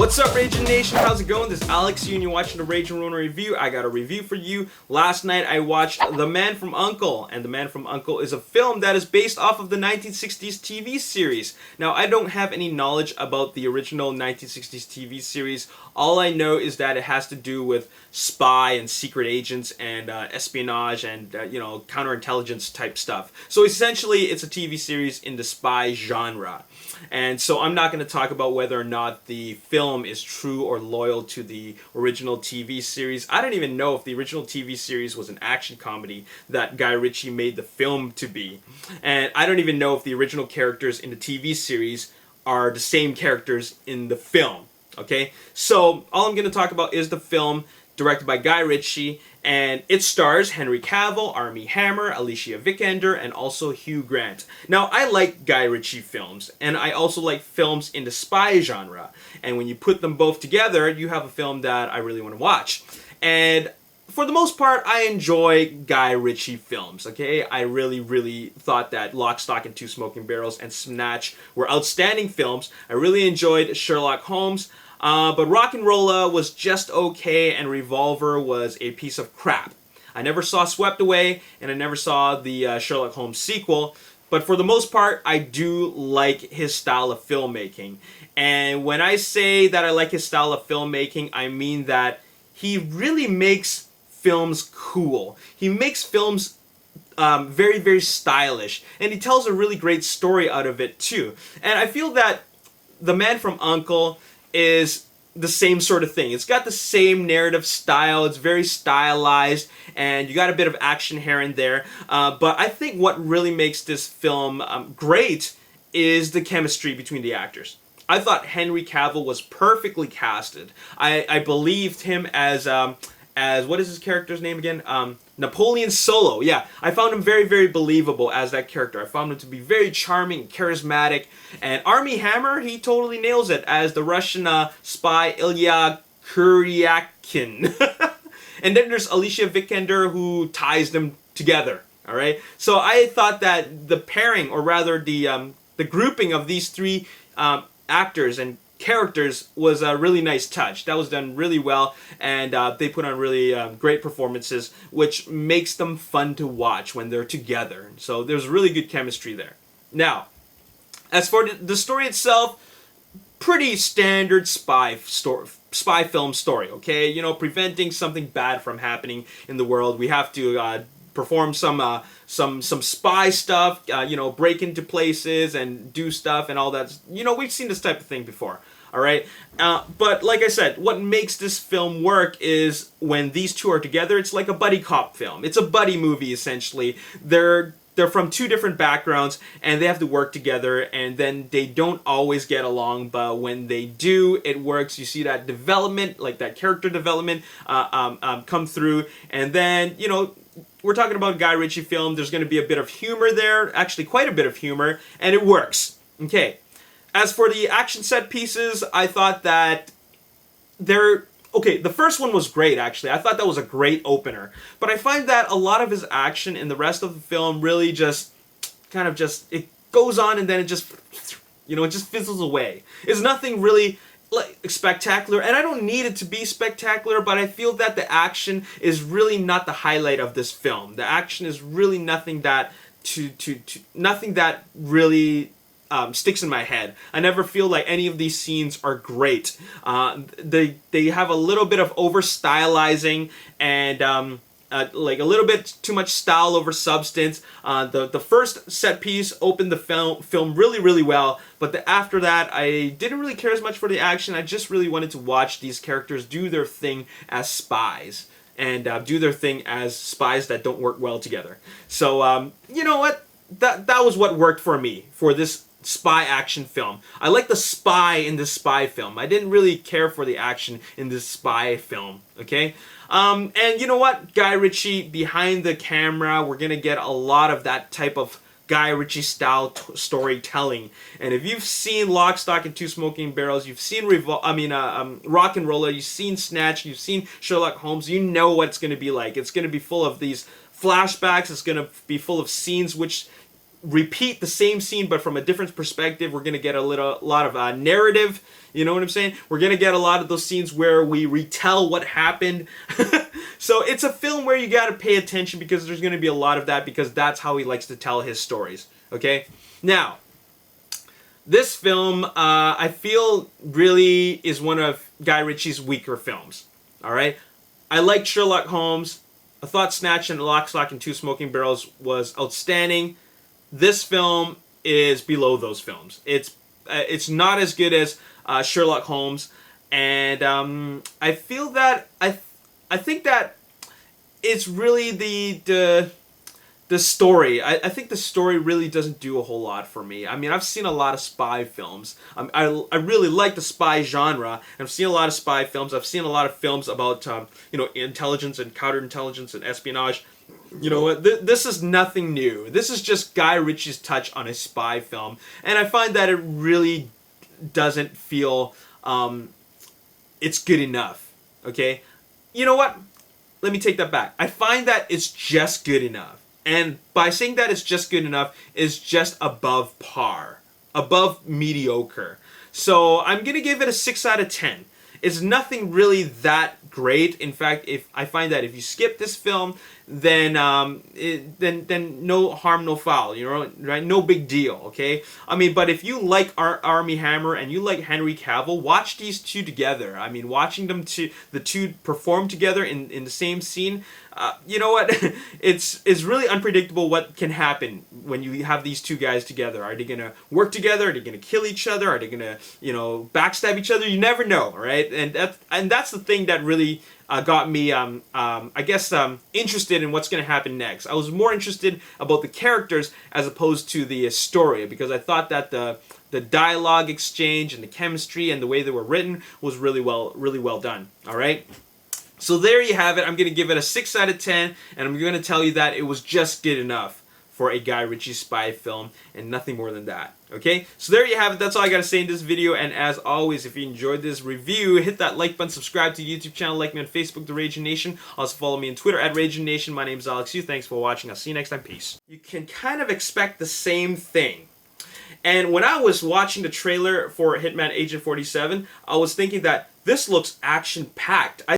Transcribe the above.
What's up, Ragin Nation? How's it going? This is Alex, and you're watching the Ragin Ronin review. I got a review for you. Last night I watched The Man from U.N.C.L.E, and The Man from U.N.C.L.E is a film that is based off of the 1960s TV series. Now, I don't have any knowledge about the original 1960s TV series. All I know is that it has to do with spy and secret agents and espionage and, counterintelligence type stuff. So essentially, it's a TV series in the spy genre. And so I'm not going to talk about whether or not the film is true or loyal to the original TV series. I don't even know if the original TV series was an action comedy that Guy Ritchie made the film to be. And I don't even know if the original characters in the TV series are the same characters in the film. Okay? So all I'm going to talk about is the film directed by Guy Ritchie, and it stars Henry Cavill, Armie Hammer, Alicia Vikander, and also Hugh Grant. Now, I like Guy Ritchie films, and I also like films in the spy genre. And when you put them both together, you have a film that I really want to watch. And for the most part, I enjoy Guy Ritchie films, okay? I really thought that Lock, Stock, and Two Smoking Barrels and Snatch were outstanding films. I really enjoyed Sherlock Holmes. But Rock and Rolla was just okay, and Revolver was a piece of crap. I never saw Swept Away, and I never saw the Sherlock Holmes sequel. But for the most part, I do like his style of filmmaking. And when I say that I like his style of filmmaking, I mean that he really makes films cool. He makes films very stylish, and he tells a really great story out of it too. And I feel that The Man from U.N.C.L.E is the same sort of thing. It's got the same narrative style. It's very stylized, and you got a bit of action here and there. But I think what really makes this film great is the chemistry between the actors. I thought Henry Cavill was perfectly casted. I believed him as what is his character's name again? Napoleon Solo. Yeah, I found him very believable as that character. I found him to be very charming and charismatic. And Armie Hammer, he totally nails it as the Russian spy Ilya Kuryakin. And then there's Alicia Vikander, who ties them together. All right. So I thought that the pairing, or rather the grouping of these three actors and characters was a really nice touch. That was done really well, and they put on really great performances, which makes them fun to watch when they're together. So there's really good chemistry there. Now, as for the story itself, pretty standard spy film story, okay? You know, preventing something bad from happening in the world, we have to perform some spy stuff, break into places and do stuff and all that. You know, we've seen this type of thing before, all right? But like I said, what makes this film work is when these two are together, it's like a buddy cop film. It's a buddy movie, essentially. They're from two different backgrounds, and they have to work together, and then they don't always get along, but when they do, it works. You see that development, like that character development come through, and then, you know, we're talking about a Guy Ritchie film. There's going to be a bit of humor there, actually quite a bit of humor, and it works. Okay. As for the action set pieces, I thought that the first one was great, actually. I thought that was a great opener. But I find that a lot of his action in the rest of the film really just it goes on, and then it just, it just fizzles away. It's nothing really like spectacular, and I don't need it to be spectacular, but I feel that the action is really not the highlight of this film. The action is really nothing that nothing that really sticks in my head. I never feel like any of these scenes are great. They have a little bit of over stylizing and like a little bit too much style over substance. The first set piece opened the film really well, but after that, I didn't really care as much for the action. I just really wanted to watch these characters do their thing as spies, and do their thing as spies that don't work well together. So, you know what? That was what worked for me for this spy action film. I like the spy in this spy film. I didn't really care for the action in this spy film, okay? And you know what? Guy Ritchie behind the camera, we're gonna get a lot of that type of Guy Ritchie style storytelling. And if you've seen Lock, Stock, and Two Smoking Barrels, you've seen Rock and Rolla, you've seen Snatch, you've seen Sherlock Holmes, you know what it's gonna be like. It's gonna be full of these flashbacks. It's gonna be full of scenes which repeat the same scene but from a different perspective. We're gonna get a lot of narrative. You know what I'm saying? We're gonna get a lot of those scenes where we retell what happened. So it's a film where you gotta pay attention because there's gonna be a lot of that because that's how he likes to tell his stories. Okay? Now, this film, I feel really is one of Guy Ritchie's weaker films. All right? I liked Sherlock Holmes. I thought Snatch and Lock, Stock, and Two Smoking Barrels was outstanding. This film is below those films. It's not as good as Sherlock Holmes, and I feel that I think that it's really the story. I think the story really doesn't do a whole lot for me. I mean, I've seen a lot of spy films. I really like the spy genre. I've seen a lot of spy films. I've seen a lot of films about intelligence and counterintelligence and espionage. You know what? This is nothing new. This is just Guy Ritchie's touch on a spy film, and I find that it really doesn't feel it's good enough. Okay? You know what? Let me take that back. I find that it's just good enough. And by saying that it's just good enough, is just above par. Above mediocre. So I'm going to give it a 6 out of 10. It's nothing really that great. In fact, if I find that if you skip this film, then then no harm, no foul, you know, right? No big deal, okay? I mean, but if you like Armie Hammer and you like Henry Cavill, watch these two together. I mean, watching the two perform together in the same scene, you know what? it's really unpredictable what can happen when you have these two guys together. Are they gonna work together? Are they gonna kill each other? Are they gonna, backstab each other? You never know, right? And that's the thing that really got me, interested in what's going to happen next. I was more interested about the characters as opposed to the story, because I thought that the dialogue exchange and the chemistry and the way they were written was really well done. All right. So there you have it. I'm going to give it a 6 out of 10, and I'm going to tell you that it was just good enough for a Guy Ritchie spy film, and nothing more than that. Okay? So there you have it. That's all I got to say in this video, and as always, if you enjoyed this review, hit that like button, subscribe to the YouTube channel, like me on Facebook, The Ragin Nation. Also follow me on Twitter, @Ragin Nation. My name's Alex Yu. Thanks for watching. I'll see you next time. Peace. You can kind of expect the same thing. And when I was watching the trailer for Hitman Agent 47, I was thinking that this looks action-packed.